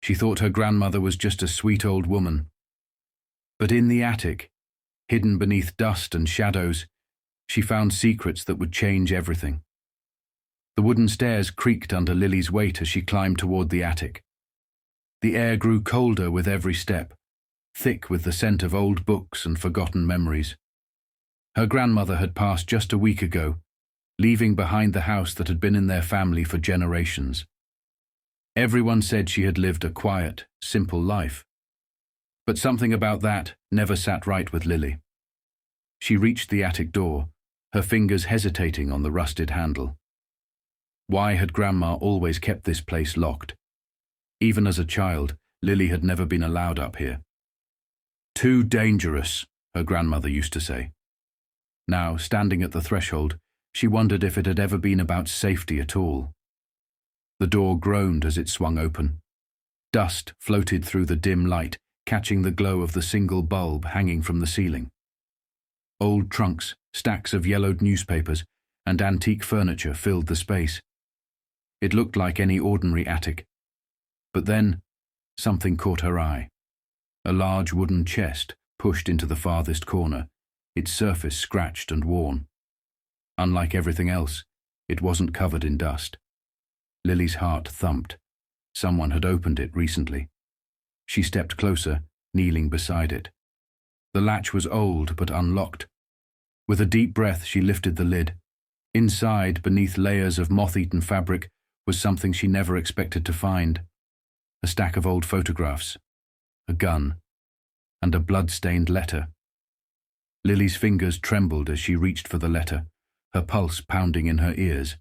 She thought her grandmother was just a sweet old woman. But in the attic, hidden beneath dust and shadows, she found secrets that would change everything. The wooden stairs creaked under Lily's weight as she climbed toward the attic. The air grew colder with every step, thick with the scent of old books and forgotten memories. Her grandmother had passed just a week ago, leaving behind the house that had been in their family for generations. Everyone said she had lived a quiet, simple life. But something about that never sat right with Lily. She reached the attic door, her fingers hesitating on the rusted handle. Why had Grandma always kept this place locked? Even as a child, Lily had never been allowed up here. "Too dangerous," her grandmother used to say. Now, standing at the threshold, she wondered if it had ever been about safety at all. The door groaned as it swung open. Dust floated through the dim light, catching the glow of the single bulb hanging from the ceiling. Old trunks, stacks of yellowed newspapers, and antique furniture filled the space. It looked like any ordinary attic. But then, something caught her eye. A large wooden chest pushed into the farthest corner, its surface scratched and worn. Unlike everything else, it wasn't covered in dust. Lily's heart thumped. Someone had opened it recently. She stepped closer, kneeling beside it. The latch was old but unlocked. With a deep breath, she lifted the lid. Inside, beneath layers of moth-eaten fabric, was something she never expected to find. A stack of old photographs, a gun, and a blood-stained letter. Lily's fingers trembled as she reached for the letter, her pulse pounding in her ears.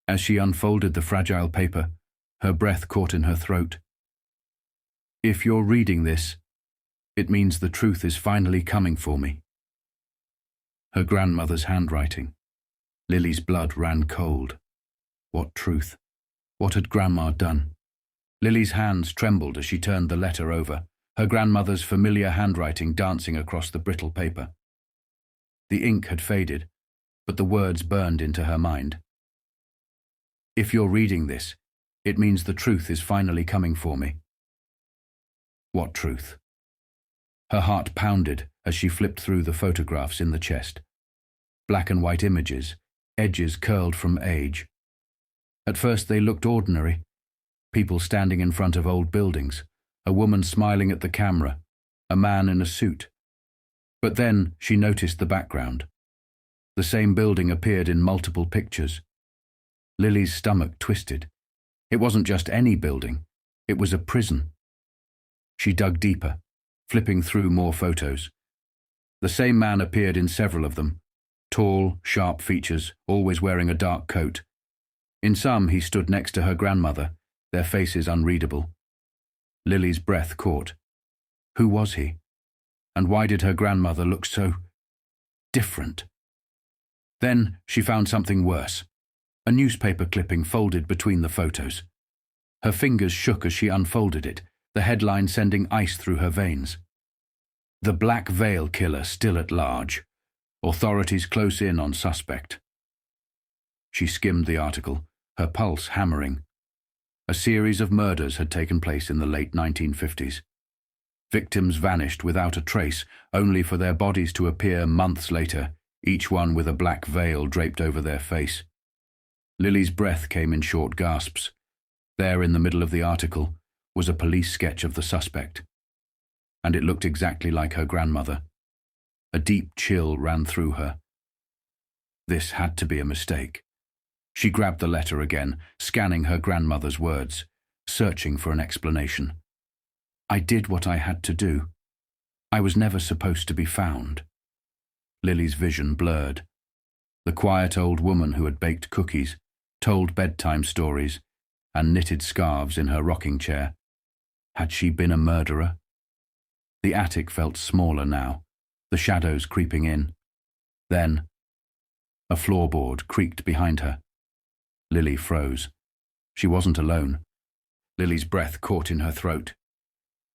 As she unfolded the fragile paper, her breath caught in her throat. "If you're reading this, it means the truth is finally coming for me." Her grandmother's handwriting. Lily's blood ran cold. What truth? What had Grandma done? Lily's hands trembled as she turned the letter over, her grandmother's familiar handwriting dancing across the brittle paper. The ink had faded, but the words burned into her mind. "If you're reading this, it means the truth is finally coming for me." What truth? Her heart pounded as she flipped through the photographs in the chest. Black and white images, edges curled from age. At first they looked ordinary. People standing in front of old buildings, a woman smiling at the camera, a man in a suit. But then she noticed the background. The same building appeared in multiple pictures. Lily's stomach twisted. It wasn't just any building, it was a prison. She dug deeper, flipping through more photos. The same man appeared in several of them. Tall, sharp features, always wearing a dark coat. In some, he stood next to her grandmother, their faces unreadable. Lily's breath caught. Who was he? And why did her grandmother look so different? Then she found something worse. A newspaper clipping folded between the photos. Her fingers shook as she unfolded it, the headline sending ice through her veins. "The Black Veil Killer still at large. Authorities close in on suspect." She skimmed the article, her pulse hammering. A series of murders had taken place in the late 1950s. Victims vanished without a trace, only for their bodies to appear months later, each one with a black veil draped over their face. Lily's breath came in short gasps. There in the middle of the article was a police sketch of the suspect. And it looked exactly like her grandmother. A deep chill ran through her. This had to be a mistake. She grabbed the letter again, scanning her grandmother's words, searching for an explanation. "I did what I had to do. I was never supposed to be found." Lily's vision blurred. The quiet old woman who had baked cookies, told bedtime stories, and knitted scarves in her rocking chair. Had she been a murderer? The attic felt smaller now, the shadows creeping in. Then, a floorboard creaked behind her. Lily froze. She wasn't alone. Lily's breath caught in her throat.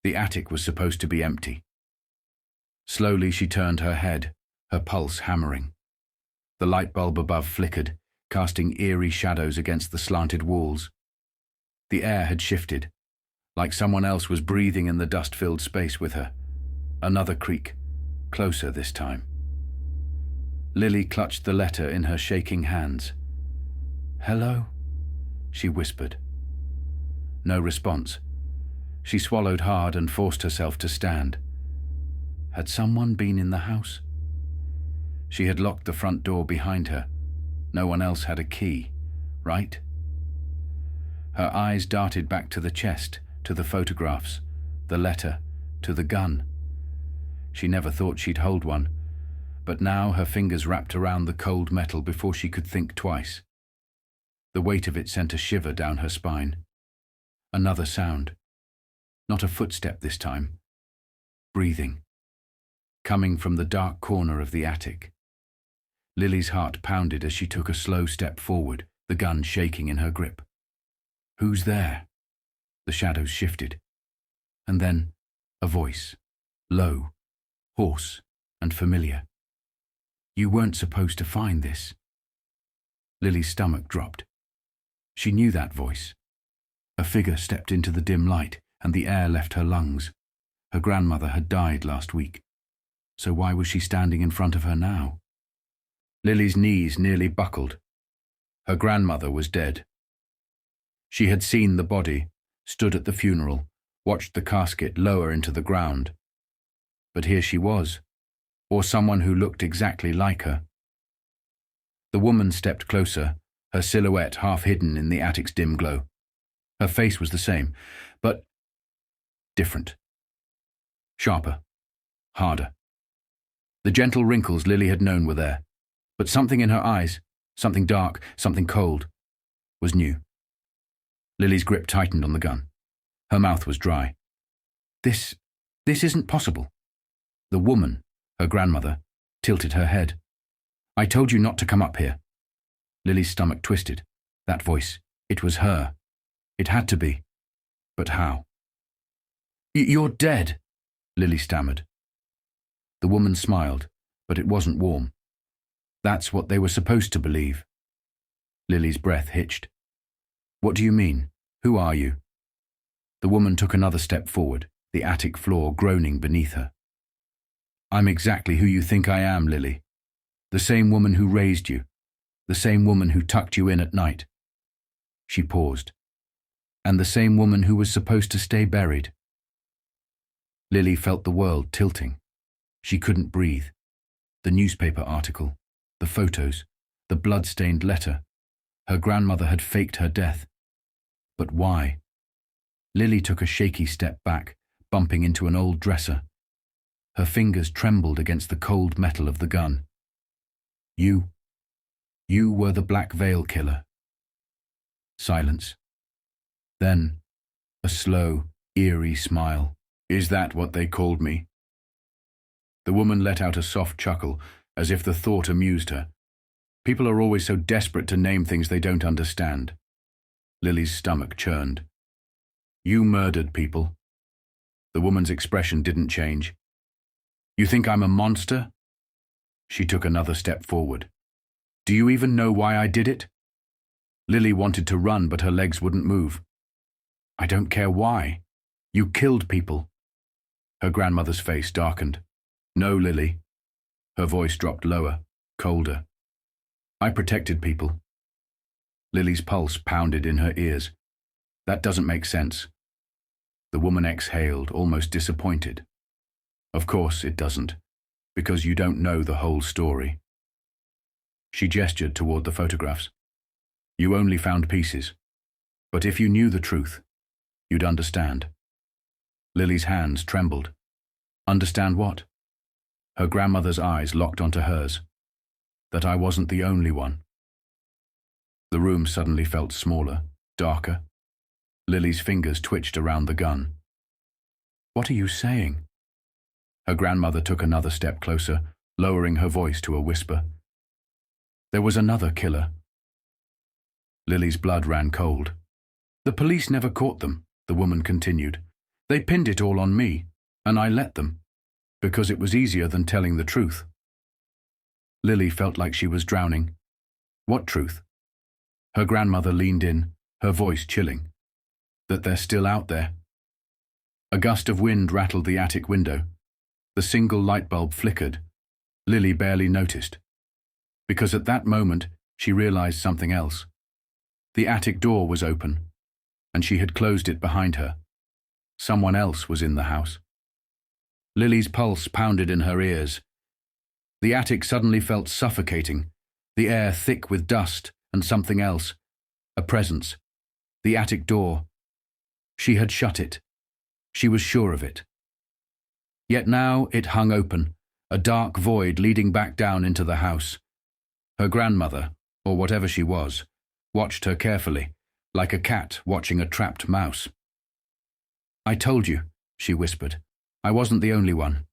The attic was supposed to be empty. Slowly she turned her head, her pulse hammering. The light bulb above flickered, casting eerie shadows against the slanted walls. The air had shifted. like someone else was breathing in the dust-filled space with her. Another creak, closer this time. Lily clutched the letter in her shaking hands. "Hello?" she whispered. No response. She swallowed hard and forced herself to stand. Had someone been in the house? She had locked the front door behind her. No one else had a key, right? Her eyes darted back to the chest, to the photographs, the letter, to the gun. She never thought she'd hold one, but now her fingers wrapped around the cold metal before she could think twice. The weight of it sent a shiver down her spine. Another sound. Not a footstep this time. Breathing. Coming from the dark corner of the attic. Lily's heart pounded as she took a slow step forward, the gun shaking in her grip. "Who's there?" The shadows shifted. And then, a voice. Low, hoarse, and familiar. "You weren't supposed to find this." Lily's stomach dropped. She knew that voice. A figure stepped into the dim light, and the air left her lungs. Her grandmother had died last week. So why was she standing in front of her now? Lily's knees nearly buckled. Her grandmother was dead. She had seen the body, stood at the funeral, watched the casket lower into the ground. But here she was, or someone who looked exactly like her. The woman stepped closer, her silhouette half hidden in the attic's dim glow. Her face was the same, but different. Sharper. Harder. The gentle wrinkles Lily had known were there, but something in her eyes, something dark, something cold, was new. Lily's grip tightened on the gun. Her mouth was dry. This isn't possible." The woman, her grandmother, tilted her head. "I told you not to come up here." Lily's stomach twisted. That voice, it was her. It had to be. But how? "You're dead," Lily stammered. The woman smiled, but it wasn't warm. That's what they were supposed to believe. Lily's breath hitched. "What do you mean? Who are you?" The woman took another step forward, the attic floor groaning beneath her. "I'm exactly who you think I am, Lily. The same woman who raised you. The same woman who tucked you in at night." She paused. "And the same woman who was supposed to stay buried." Lily felt the world tilting. She couldn't breathe. The newspaper article, the photos, the blood-stained letter. Her grandmother had faked her death. But why? Lily took a shaky step back, bumping into an old dresser. Her fingers trembled against the cold metal of the gun. You were the Black Veil killer." Silence. Then, a slow, eerie smile. "Is that what they called me?" The woman let out a soft chuckle, as if the thought amused her. People are always so desperate to name things they don't understand. Lily's stomach churned. "You murdered people." The woman's expression didn't change. "You think I'm a monster?" She took another step forward. "Do you even know why I did it?" Lily wanted to run, but her legs wouldn't move. "I don't care why. You killed people." Her grandmother's face darkened. "No, Lily." Her voice dropped lower, colder. "I protected people." Lily's pulse pounded in her ears. "That doesn't make sense." The woman exhaled, almost disappointed. "Of course it doesn't, because you don't know the whole story." She gestured toward the photographs. "You only found pieces. But if you knew the truth, you'd understand." Lily's hands trembled. Understand what? Her grandmother's eyes locked onto hers. That I wasn't the only one. The room suddenly felt smaller, darker. Lily's fingers twitched around the gun. "What are you saying?" Her grandmother took another step closer, lowering her voice to a whisper. "There was another killer." Lily's blood ran cold. "The police never caught them," the woman continued. "They pinned it all on me, and I let them, because it was easier than telling the truth." Lily felt like she was drowning. "What truth?" Her grandmother leaned in, her voice chilling. "That they're still out there, A gust of wind rattled the attic window. The single light bulb flickered. Lily barely noticed, because at that moment she realized something else. The attic door was open, and she had closed it behind her. Someone else was in the house. Lily's pulse pounded in her ears. The attic suddenly felt suffocating, the air thick with dust and something else. A presence. The attic door. She had shut it. She was sure of it. Yet now it hung open, a dark void leading back down into the house. Her grandmother, or whatever she was, watched her carefully, like a cat watching a trapped mouse. "I told you," she whispered. "I wasn't the only one."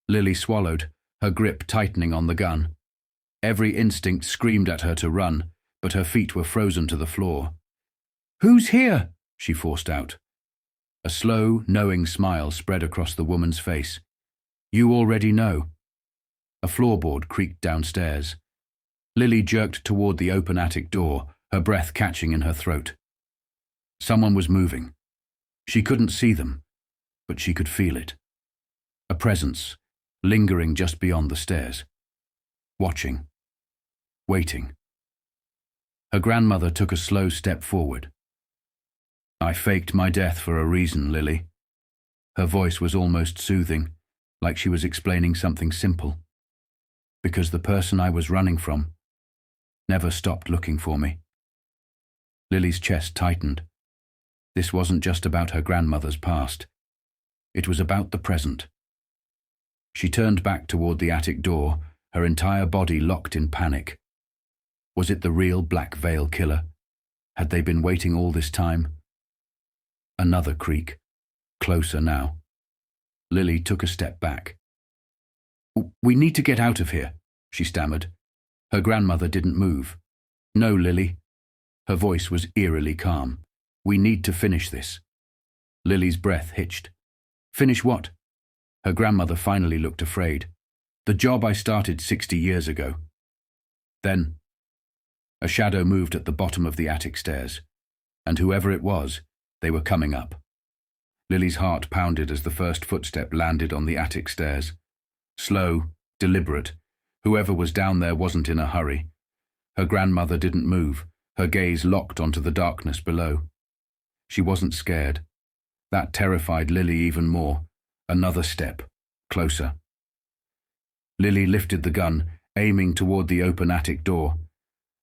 Lily swallowed, her grip tightening on the gun. Every instinct screamed at her to run, but her feet were frozen to the floor. "Who's here?" she forced out. A slow, knowing smile spread across the woman's face. "You already know." A floorboard creaked downstairs. Lily jerked toward the open attic door, her breath catching in her throat. Someone was moving. She couldn't see them, but she could feel it. A presence, lingering just beyond the stairs. Watching. Waiting. Her grandmother took a slow step forward. "I faked my death for a reason, Lily." Her voice was almost soothing, like she was explaining something simple. "Because the person I was running from never stopped looking for me." Lily's chest tightened. This wasn't just about her grandmother's past. It was about the present. She turned back toward the attic door, her entire body locked in panic. Was it the real Black Veil killer? Had they been waiting all this time? Another creak. Closer now. Lily took a step back. "We need to get out of here," she stammered. Her grandmother didn't move. "No, Lily." Her voice was eerily calm. "We need to finish this." Lily's breath hitched. "Finish what?" Her grandmother finally looked afraid. "The job I started 60 years ago." Then, a shadow moved at the bottom of the attic stairs, and whoever it was, they were coming up. Lily's heart pounded as the first footstep landed on the attic stairs. Slow, deliberate. Whoever was down there wasn't in a hurry. Her grandmother didn't move, her gaze locked onto the darkness below. She wasn't scared. That terrified Lily even more. Another step. Closer. Lily lifted the gun, aiming toward the open attic door.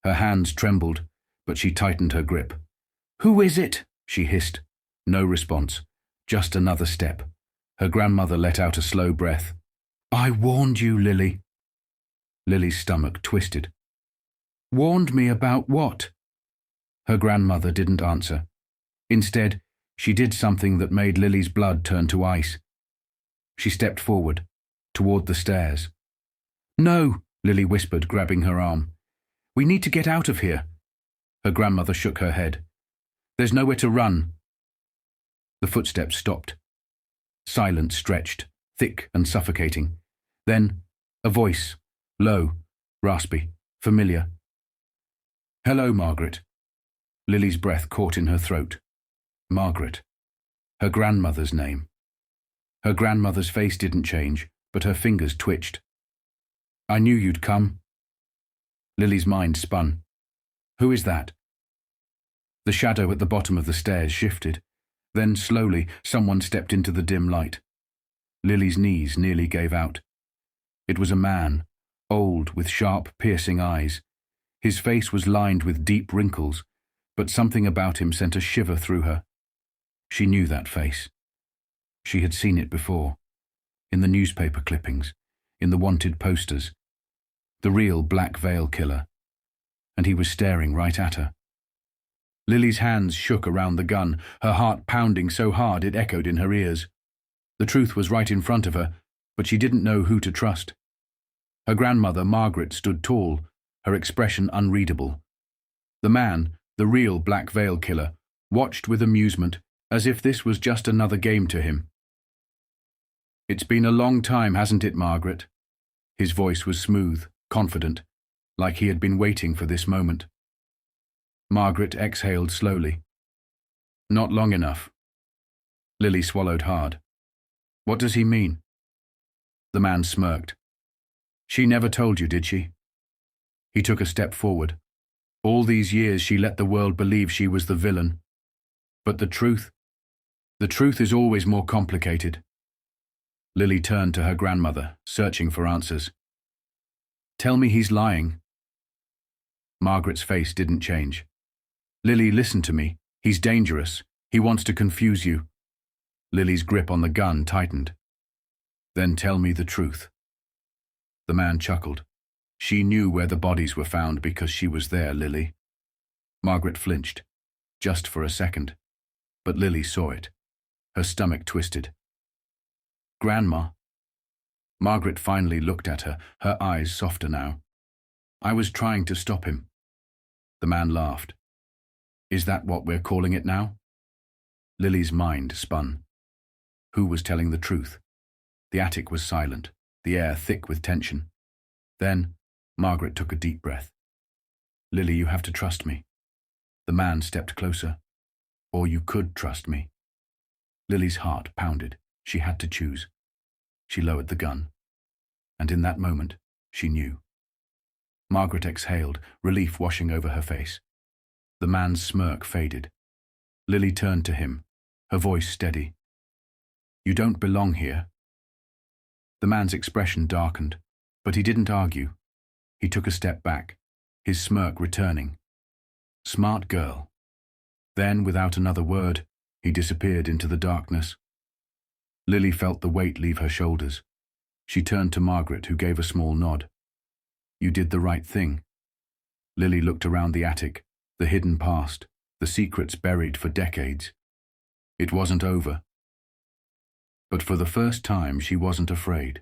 Her hands trembled, but she tightened her grip. "Who is it?" she hissed. No response. Just another step. Her grandmother let out a slow breath. "I warned you, Lily." Lily's stomach twisted. "Warned me about what?" Her grandmother didn't answer. Instead, she did something that made Lily's blood turn to ice. She stepped forward, toward the stairs. "No," Lily whispered, grabbing her arm. "We need to get out of here." Her grandmother shook her head. "There's nowhere to run." The footsteps stopped. Silence stretched, thick and suffocating. Then, a voice, low, raspy, familiar. "Hello, Margaret." Lily's breath caught in her throat. Margaret. Her grandmother's name. Her grandmother's face didn't change, but her fingers twitched. "I knew you'd come." Lily's mind spun. "Who is that?" The shadow at the bottom of the stairs shifted. Then, slowly, someone stepped into the dim light. Lily's knees nearly gave out. It was a man, old, with sharp, piercing eyes. His face was lined with deep wrinkles, but something about him sent a shiver through her. She knew that face. She had seen it before, in the newspaper clippings, in the wanted posters. The real Black Veil killer. And he was staring right at her. Lily's hands shook around the gun, her heart pounding so hard it echoed in her ears. The truth was right in front of her, but she didn't know who to trust. Her grandmother, Margaret, stood tall, her expression unreadable. The man, the real Black Veil killer, watched with amusement, as if this was just another game to him. "It's been a long time, hasn't it, Margaret?" His voice was smooth, confident, like he had been waiting for this moment. Margaret exhaled slowly. "Not long enough." Lily swallowed hard. What does he mean? The man smirked. She never told you, did she? He took a step forward. All these years she let the world believe she was the villain. But the truth is always more complicated. Lily turned to her grandmother, searching for answers. Tell me he's lying. Margaret's face didn't change. Lily, listen to me. He's dangerous. He wants to confuse you. Lily's grip on the gun tightened. Then tell me the truth. The man chuckled. She knew where the bodies were found because she was there, Lily. Margaret flinched, just for a second. But Lily saw it. Her stomach twisted. Grandma. Margaret finally looked at her, her eyes softer now. I was trying to stop him. The man laughed. Is that what we're calling it now? Lily's mind spun. Who was telling the truth? The attic was silent, the air thick with tension. Then, Margaret took a deep breath. Lily, you have to trust me. The man stepped closer. Or you could trust me. Lily's heart pounded. She had to choose. She lowered the gun. And in that moment, she knew. Margaret exhaled, relief washing over her face. The man's smirk faded. Lily turned to him, her voice steady. You don't belong here. The man's expression darkened, but he didn't argue. He took a step back, his smirk returning. Smart girl. Then, without another word, he disappeared into the darkness. Lily felt the weight leave her shoulders. She turned to Margaret, who gave a small nod. You did the right thing. Lily looked around the attic, the hidden past, the secrets buried for decades. It wasn't over. But for the first time, she wasn't afraid.